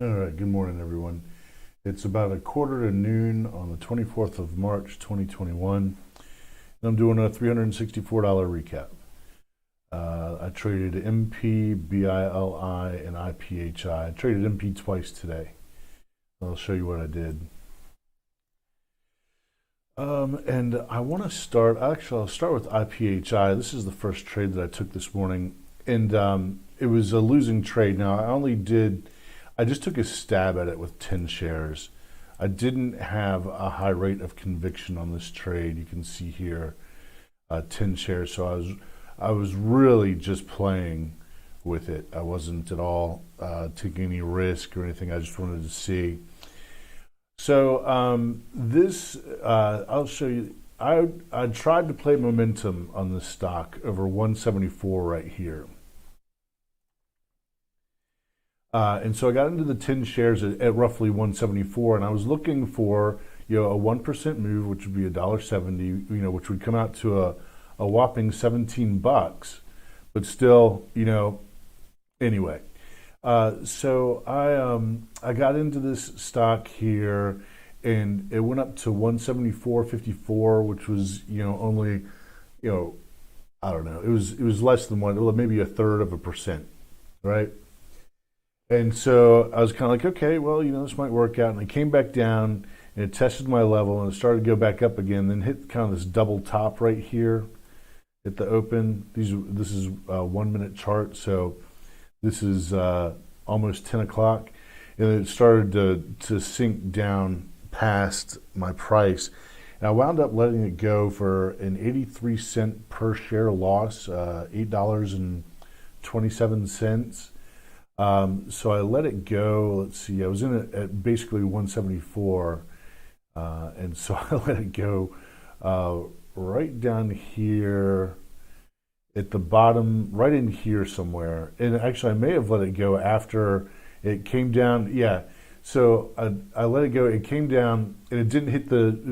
All right, good morning, everyone. It's about a quarter to noon on the 24th of March, 2021, and I'm doing a $364 recap. I traded MP, BILI, and IPHI. I traded MP twice today. I'll show you what I did. And I want to start, actually, I'll start with IPHI. This is the first trade that I took this morning, and it was a losing trade. Now, I just took a stab at it with 10 shares. I didn't have a high rate of conviction on this trade. You can see here, 10 shares. So I was really just playing with it. I wasn't at all taking any risk or anything. I just wanted to see. So I'll show you. I tried to play momentum on this stock over 174 right here. And so I got into the 10 shares at roughly 174, and I was looking for, a 1% move, which would be $1.70, which would come out to a whopping $17, but still, anyway. So I got into this stock here, and it went up to 174.54, which was, only, I don't know, it was less than maybe a third of a percent, right? And so I was kind of like, okay, well, this might work out. And I came back down, and it tested my level, and it started to go back up again, then hit kind of this double top right here at the open. This is a 1 minute chart, so this is almost 10 o'clock. And it started to sink down past my price. And I wound up letting it go for an 83-cent per share loss, $8.27. So I let it go. Let's see, I was in it at basically 174, and so I let it go right down here at the bottom, right in here somewhere. And actually, I may have let it go after it came down. Yeah, so I let it go. It came down, and it didn't hit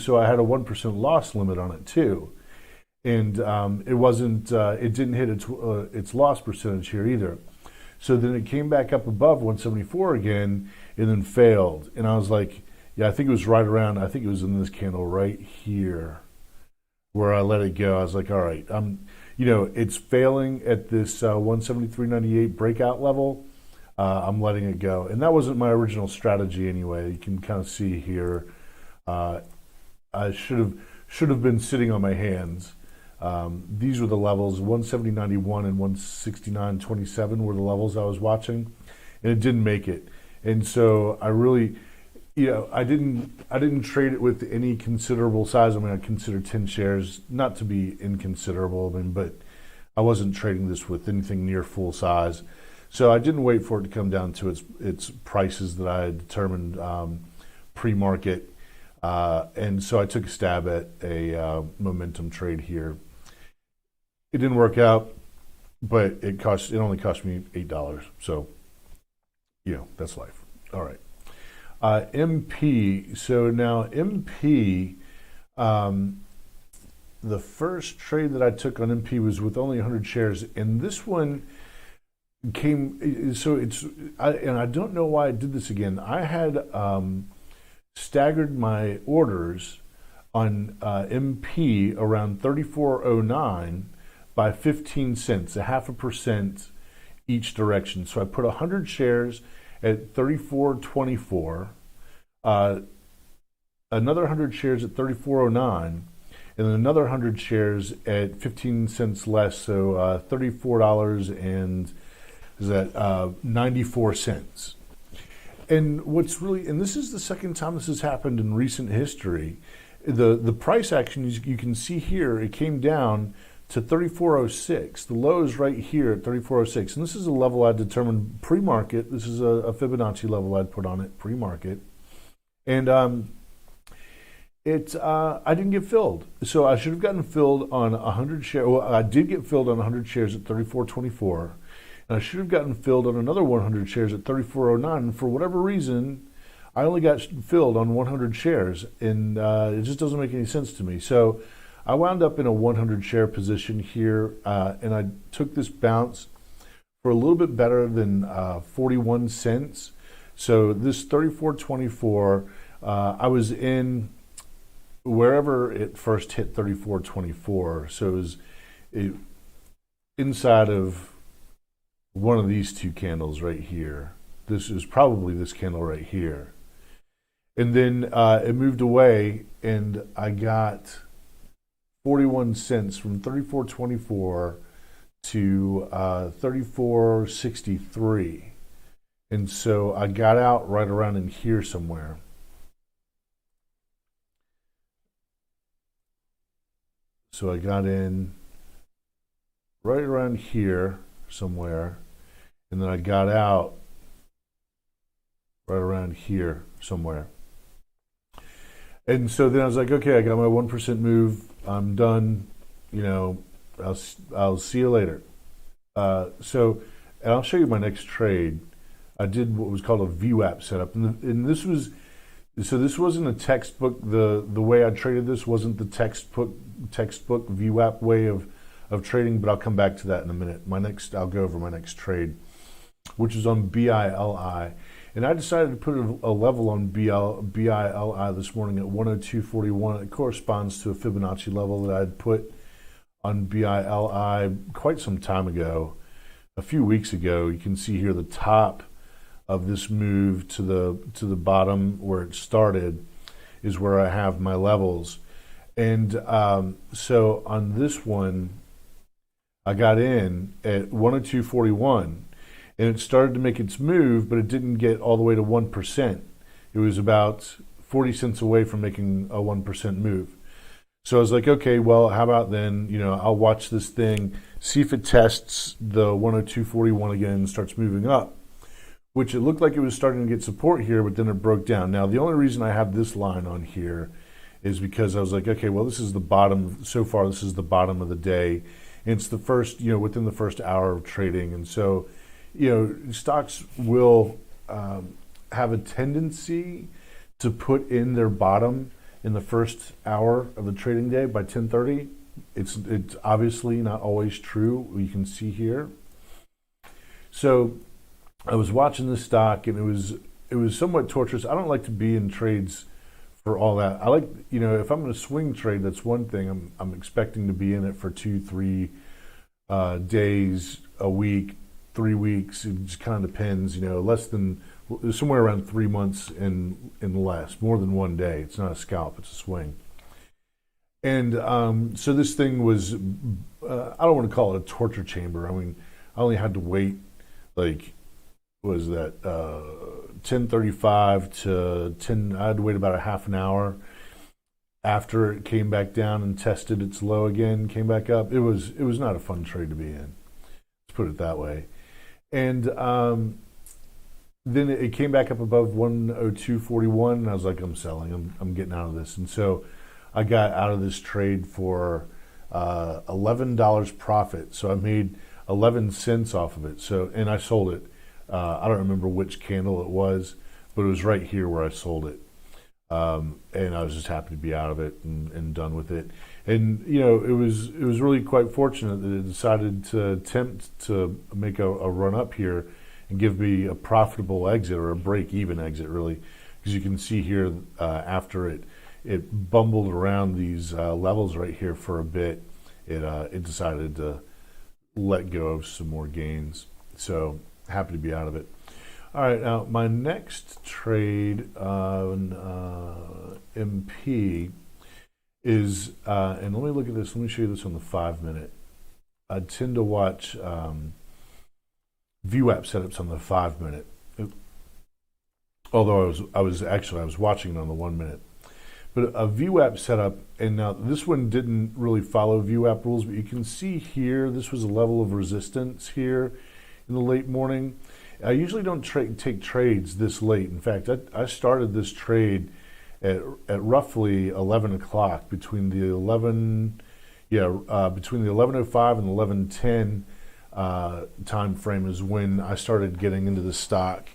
so I had a 1% loss limit on it too. And it didn't hit its loss percentage here either. So then it came back up above 174 again and then failed. And I was like, yeah, I think it was it was in this candle right here where I let it go. I was like, all right, it's failing at this 173.98 breakout level. I'm letting it go. And that wasn't my original strategy anyway. You can kind of see here. I should have been sitting on my hands. These were the levels, 170.91 and 169.27 were the levels I was watching, and it didn't make it. And so I really, I didn't trade it with any considerable size. I consider 10 shares not to be inconsiderable, but I wasn't trading this with anything near full size. So I didn't wait for it to come down to its prices that I had determined pre-market. And so I took a stab at a momentum trade here. It didn't work out, but it only cost me $8. So, that's life. All right. MP. So now MP, the first trade that I took on MP was with only 100 shares, and this one came. So I don't know why I did this again. I had staggered my orders on MP around 34.09 by 15 cents, a 0.5% each direction. So I put 100 shares at 34.24, another 100 shares at 34.09, and then another 100 shares at 15 cents less, so $34 and is that 94 cents. And and this is the second time this has happened in recent history. The price action, you can see here, it came down to 34.06. The low is right here at 34.06. And this is a level I determined pre-market. This is a Fibonacci level I'd put on it pre-market. And I didn't get filled. So I should have gotten filled on 100 shares. Well, I did get filled on 100 shares at 34.24. And I should have gotten filled on another 100 shares at 34.09. And for whatever reason, I only got filled on 100 shares. And it just doesn't make any sense to me. So I wound up in a 100 share position here. And I took this bounce for a little bit better than 41 cents. So this 34.24, I was in wherever it first hit 34.24. So it, inside of one of these two candles right here. This is probably this candle right here. And then it moved away, and I got 41 cents from 34.24 to 34.63. And so I got out right around in here somewhere. So I got in right around here somewhere, and then I got out right around here somewhere. And so then I was like, okay, I got my 1% move. I'm done. You know, I'll see you later. And I'll show you my next trade. I did what was called a VWAP setup, and this wasn't a textbook. The way I traded this wasn't the textbook VWAP way of trading, but I'll come back to that in a minute. I'll go over my next trade, which is on BILI. And I decided to put a level on BILI this morning at 102.41. It corresponds to a Fibonacci level that I had put on BILI quite some time ago, a few weeks ago. You can see here the top of this move to the bottom where it started is where I have my levels. And so on this one, I got in at 102.41. And it started to make its move, but it didn't get all the way to 1%. It was about 40 cents away from making a 1% move. So I was like, okay, well, how about then, I'll watch this thing, see if it tests the 102.41 again and starts moving up, which it looked like it was starting to get support here, but then it broke down. Now, the only reason I have this line on here is because I was like, okay, well, this is the bottom. So far, this is the bottom of the day. And it's the first, within the first hour of trading. And so, stocks will have a tendency to put in their bottom in the first hour of the trading day by 10:30. It's obviously not always true. You can see here. So I was watching this stock, and it was somewhat torturous. I don't like to be in trades for all that. I like, if I'm going to swing trade, that's one thing. I'm expecting to be in it for 2-3 days, a week, 3 weeks. It just kind of depends, less than somewhere around 3 months and less, more than one day. It's not a scalp, it's a swing. And so this thing was, I don't want to call it a torture chamber. I mean, I only had to wait, like, was that 10:35 to 10, I had to wait about a half an hour after it came back down and tested its low again, came back up. It was not a fun trade to be in. Let's put it that way. And then it came back up above 102.41, and I was like, I'm selling. I'm getting out of this. And so I got out of this trade for $11 profit. So I made 11 cents off of it. So, and I sold it. I don't remember which candle it was, but it was right here where I sold it. And I was just happy to be out of it and done with it. And it was really quite fortunate that it decided to attempt to make a run up here and give me a profitable exit, or a break-even exit, really, because you can see here after it bumbled around these levels right here for a bit, it decided to let go of some more gains. So happy to be out of it. All right, now my next trade on MP is, and let me look at this. Let me show you this on the 5-minute. I tend to watch VWAP setups on the 5-minute. Although I was watching it on the 1-minute. But a VWAP setup, and now this one didn't really follow VWAP rules, but you can see here, this was a level of resistance here in the late morning. I usually don't take trades this late. In fact, I started this trade at roughly 11 o'clock, between the 11:05 and 11:10 time frame is when I started getting into the stock.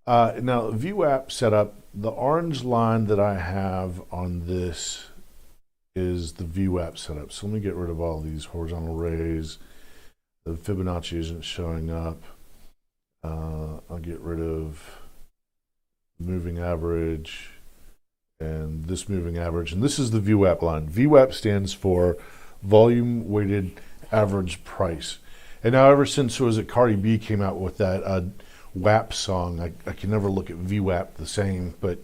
Now, VWAP setup, the orange line that I have on this is the VWAP setup. So let me get rid of all these horizontal rays. The Fibonacci isn't showing up. I'll get rid of moving average, and this moving average, and this is the VWAP line. VWAP stands for volume weighted average price. And now ever since Cardi B came out with that WAP song, I can never look at VWAP the same. But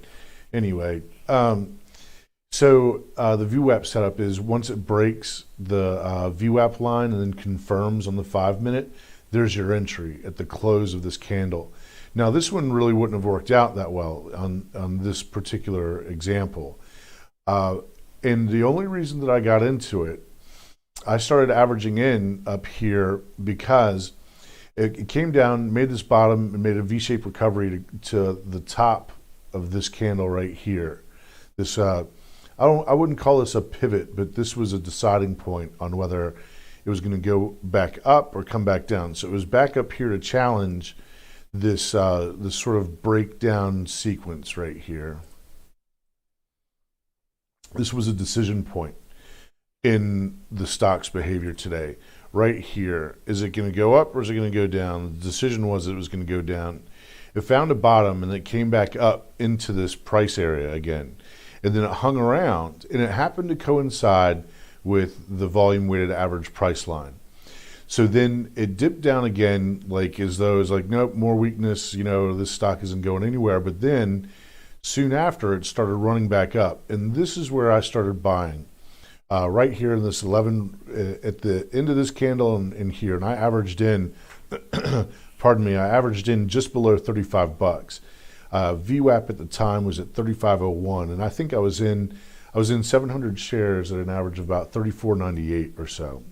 anyway, so the VWAP setup is once it breaks the VWAP line and then confirms on the 5 minute, there's your entry at the close of this candle. Now this one really wouldn't have worked out that well on this particular example. And the only reason that I got into it, I started averaging in up here because it came down, made this bottom, and made a V-shaped recovery to the top of this candle right here. This I wouldn't call this a pivot, but this was a deciding point on whether it was going to go back up or come back down. So it was back up here to challenge this this sort of breakdown sequence right here. This was a decision point in the stock's behavior today. Right here, is it going to go up or is it going to go down? The decision was it was going to go down. It found a bottom and it came back up into this price area again. And then it hung around, and it happened to coincide with the volume weighted average price line. So then it dipped down again, like as though it's like, nope, more weakness, this stock isn't going anywhere. But then soon after, it started running back up. And this is where I started buying. Right here in this 11, at the end of this candle and here. And I averaged in, pardon me, I averaged in just below 35 bucks. VWAP at the time was at 35.01, and I think I was in 700 shares at an average of about 34.98 or so.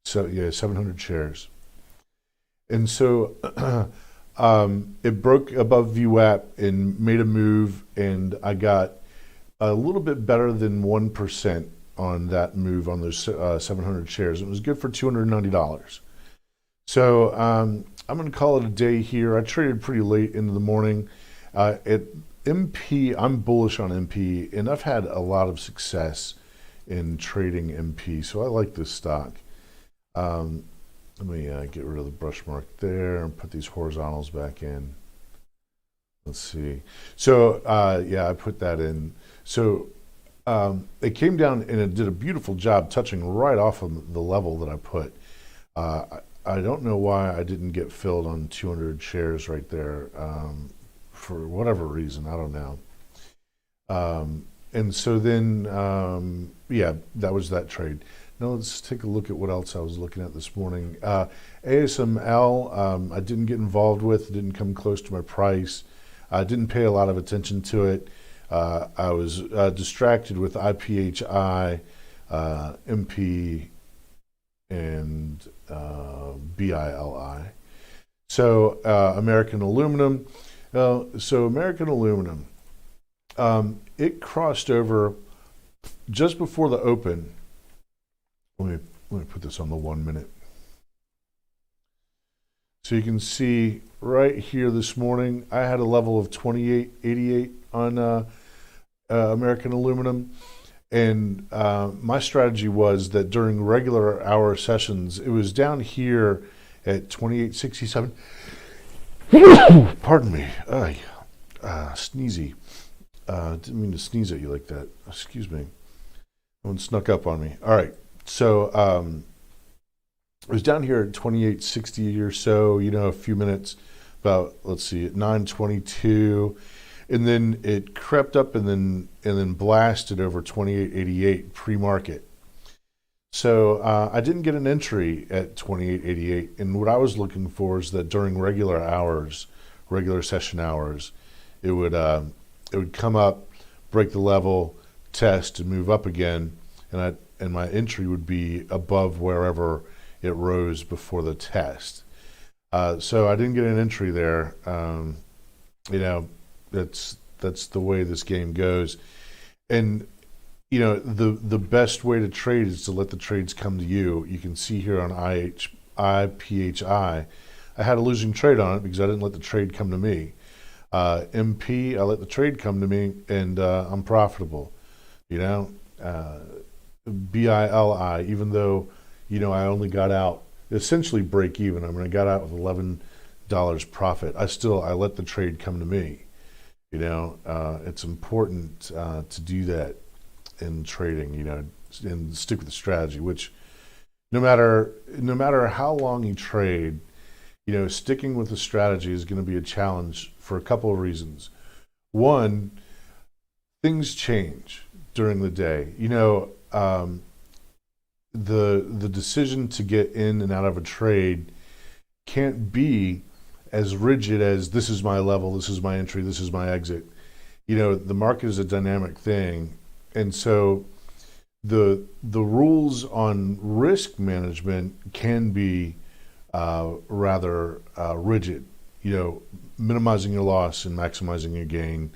So yeah, 700 shares. And so it broke above VWAP and made a move, and I got a little bit better than 1% on that move on those 700 shares. It was good for $290. So I'm going to call it a day here. I traded pretty late into the morning. At MP, I'm bullish on MP, and I've had a lot of success in trading MP, so I like this stock. Let me get rid of the brush mark there and put these horizontals back in. Let's see. So yeah, I put that in. So it came down and it did a beautiful job touching right off of the level that I put. I don't know why I didn't get filled on 200 shares right there, for whatever reason, I don't know. And so then, yeah, that was that trade. Now let's take a look at what else I was looking at this morning. ASML, I didn't get involved with, didn't come close to my price. I didn't pay a lot of attention to it. I was distracted with IPHI, MP, and BILI. So American Aluminum. So American Aluminum, it crossed over just before the open. Let me put this on the 1 minute. So you can see right here this morning, I had a level of 28.88 on American Aluminum. And my strategy was that during regular hour sessions, it was down here at 28.67. Pardon me. Sneezy. Didn't mean to sneeze at you like that. Excuse me. One snuck up on me. All right. So it was down here at 28.60 or so, a few minutes, about, let's see, at 9:22. And then it crept up and then blasted over 28.88 pre-market. So I didn't get an entry at 28.88. And what I was looking for is that during regular hours, regular session hours, it would come up, break the level, test, and move up again. And my entry would be above wherever it rose before the test. So I didn't get an entry there. That's the way this game goes. And the best way to trade is to let the trades come to you. You can see here on IPHI, I had a losing trade on it because I didn't let the trade come to me. MP, I let the trade come to me, and I'm profitable. BILI, even though I only got out essentially break even. I mean, I got out with $11 profit. I let the trade come to me. It's important to do that in trading. And stick with the strategy. Which, no matter how long you trade, sticking with the strategy is going to be a challenge for a couple of reasons. One, things change during the day. The decision to get in and out of a trade can't be as rigid as this is my level, this is my entry, this is my exit. The market is a dynamic thing, and so the rules on risk management can be rather rigid. Minimizing your loss and maximizing your gain.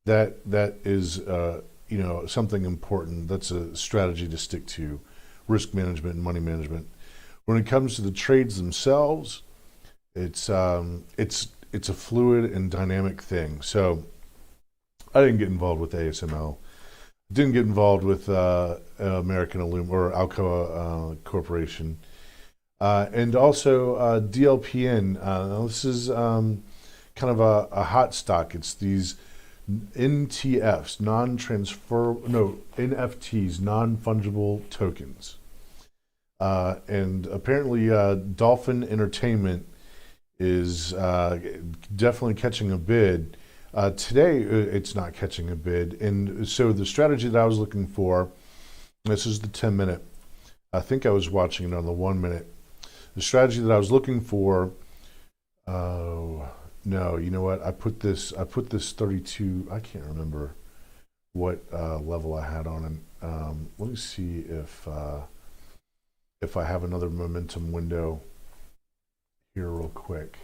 That is something important. That's a strategy to stick to. Risk management and money management. When it comes to the trades themselves, it's a fluid and dynamic thing. So I didn't get involved with ASML. Didn't get involved with American Aluminum or Alcoa Corporation, and also DLPN. This is kind of a hot stock. It's these NTFs, NFTs, non-fungible tokens. And apparently Dolphin Entertainment is definitely catching a bid. Today, it's not catching a bid. And so the strategy that I was looking for, this is the 10-minute. I think I was watching it on the 1 minute. The strategy that I was looking for, no, you know what? I put this 32. I can't remember what level I had on it. Let me see if I have another momentum window here real quick.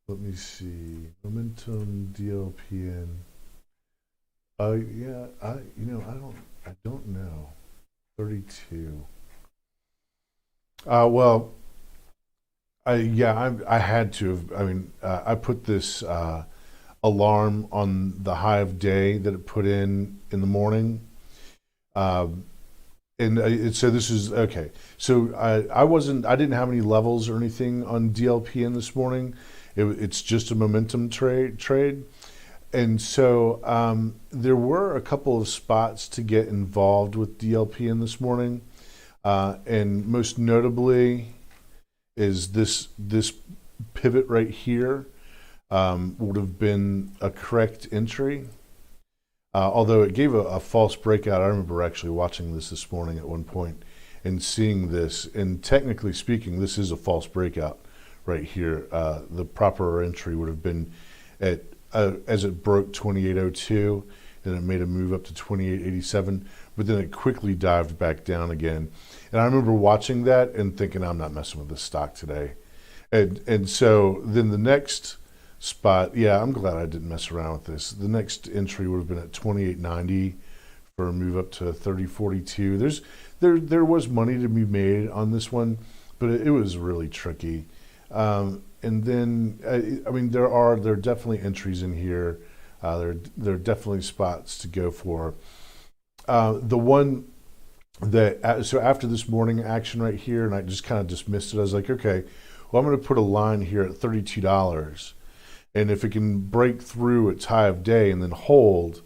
Let me see. Momentum DLPN. Yeah, I don't know. 32. Well, I had to have. I mean, I put this alarm on the high of day that it put in the morning, and so this is okay. So I didn't have any levels or anything on DLPN this morning. It's just a momentum trade, and so there were a couple of spots to get involved with DLPN this morning, and most notably is this pivot right here would have been a correct entry, although it gave a false breakout. I remember actually watching this morning at one point and seeing this, and technically speaking, this is a false breakout right here. The proper entry would have been at as it broke 2802, and it made a move up to 2887, but then it quickly dived back down again. And I remember watching that and thinking, I'm not messing with this stock today. And so then the next spot, yeah, I'm glad I didn't mess around with this. The next entry would have been at 2890 for a move up to 3042. There was money to be made on this one, but it was really tricky. And then, I mean, there are definitely entries in here. There are definitely spots to go for. The one that, so after this morning action right here, and I just kind of dismissed it, I was like, okay, well, I'm going to put a line here at $32. And if it can break through its high of day and then hold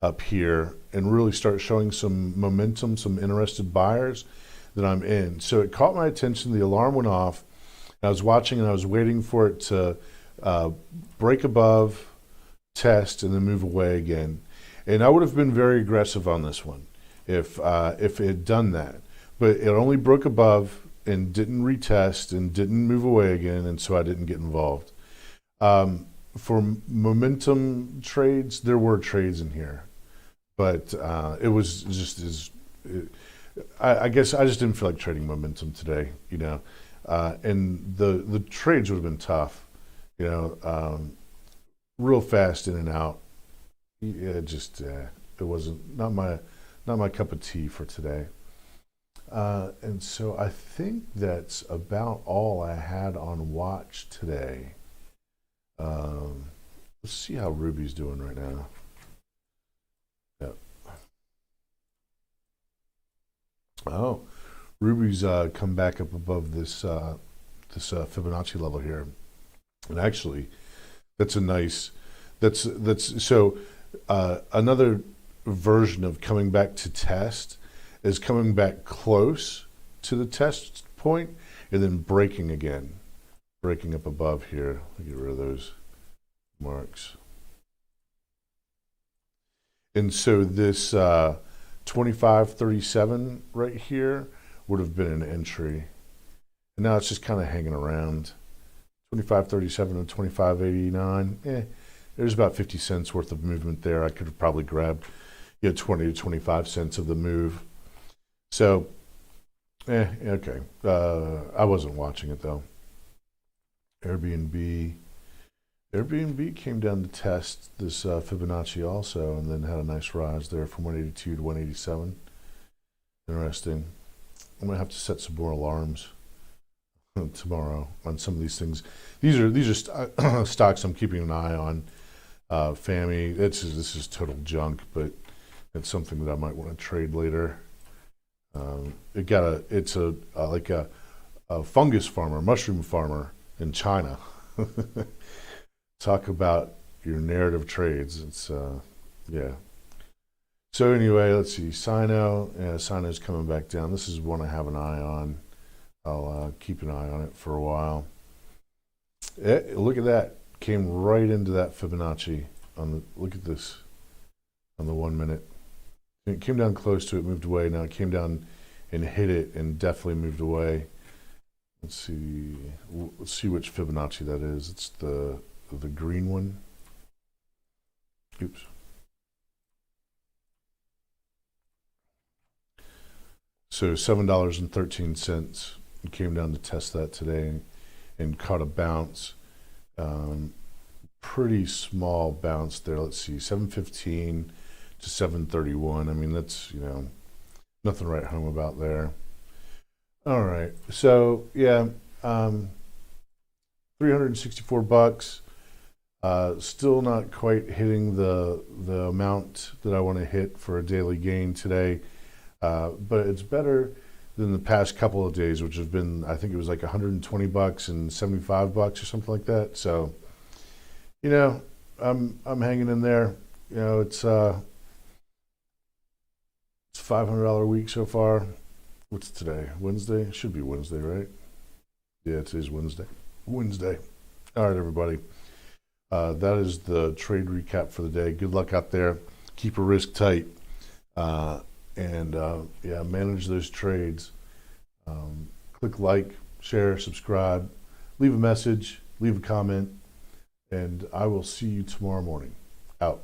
up here and really start showing some momentum, some interested buyers, then I'm in. So it caught my attention. The alarm went off. I was watching and I was waiting for it to break above, test, and then move away again. And I would have been very aggressive on this one if it had done that. But it only broke above and didn't retest and didn't move away again, and so I didn't get involved. For momentum trades, there were trades in here, but it was just I guess I just didn't feel like trading momentum today, and the trades would have been tough, real fast in and out. It wasn't not my cup of tea for today. And so I think that's about all I had on watch today. Let's see how Ruby's doing right now. Yep. Oh, Ruby's come back up above this Fibonacci level here, and actually, that's a nice. That's so another version of coming back to test is coming back close to the test point and then breaking again, breaking up above here. Let me get rid of those marks. And so this 2537 right here would have been an entry. And now it's just kind of hanging around. 2537 and 2589. There's about 50 cents worth of movement there. I could have probably grabbed 20 to 25 cents of the move. So, okay. I wasn't watching it though. Airbnb came down to test this Fibonacci also, and then had a nice rise there from 182 to 187. Interesting. I'm gonna have to set some more alarms tomorrow on some of these things. These are stocks I'm keeping an eye on. FAMI, this is total junk, but it's something that I might want to trade later. It's like a fungus farmer, mushroom farmer in China. Talk about your narrative trades. It's yeah. So anyway, let's see. Sino, Sino's coming back down. This is one I have an eye on. I'll keep an eye on it for a while. Look at that. Came right into that Fibonacci. Look at this on the 1 minute. It came down close to it, moved away. Now it came down and hit it and definitely moved away. Let's see which Fibonacci that is. It's the green one. Oops. So $7.13. It came down to test that today and caught a bounce. Pretty small bounce there. Let's see, 715 to 731. I mean, that's, nothing to write home about there. All right. So, yeah, 364 bucks. Still not quite hitting the amount that I want to hit for a daily gain today. But it's better than the past couple of days, which have been, I think it was like 120 bucks and 75 bucks or something like that. So, I'm hanging in there. It's $500 week so far. What's today? Wednesday? It should be Wednesday, right? Yeah, today's Wednesday. All right, everybody. That is the trade recap for the day. Good luck out there. Keep your risk tight. And manage those trades. Click like, share, subscribe, leave a message, leave a comment, and I will see you tomorrow morning. Out.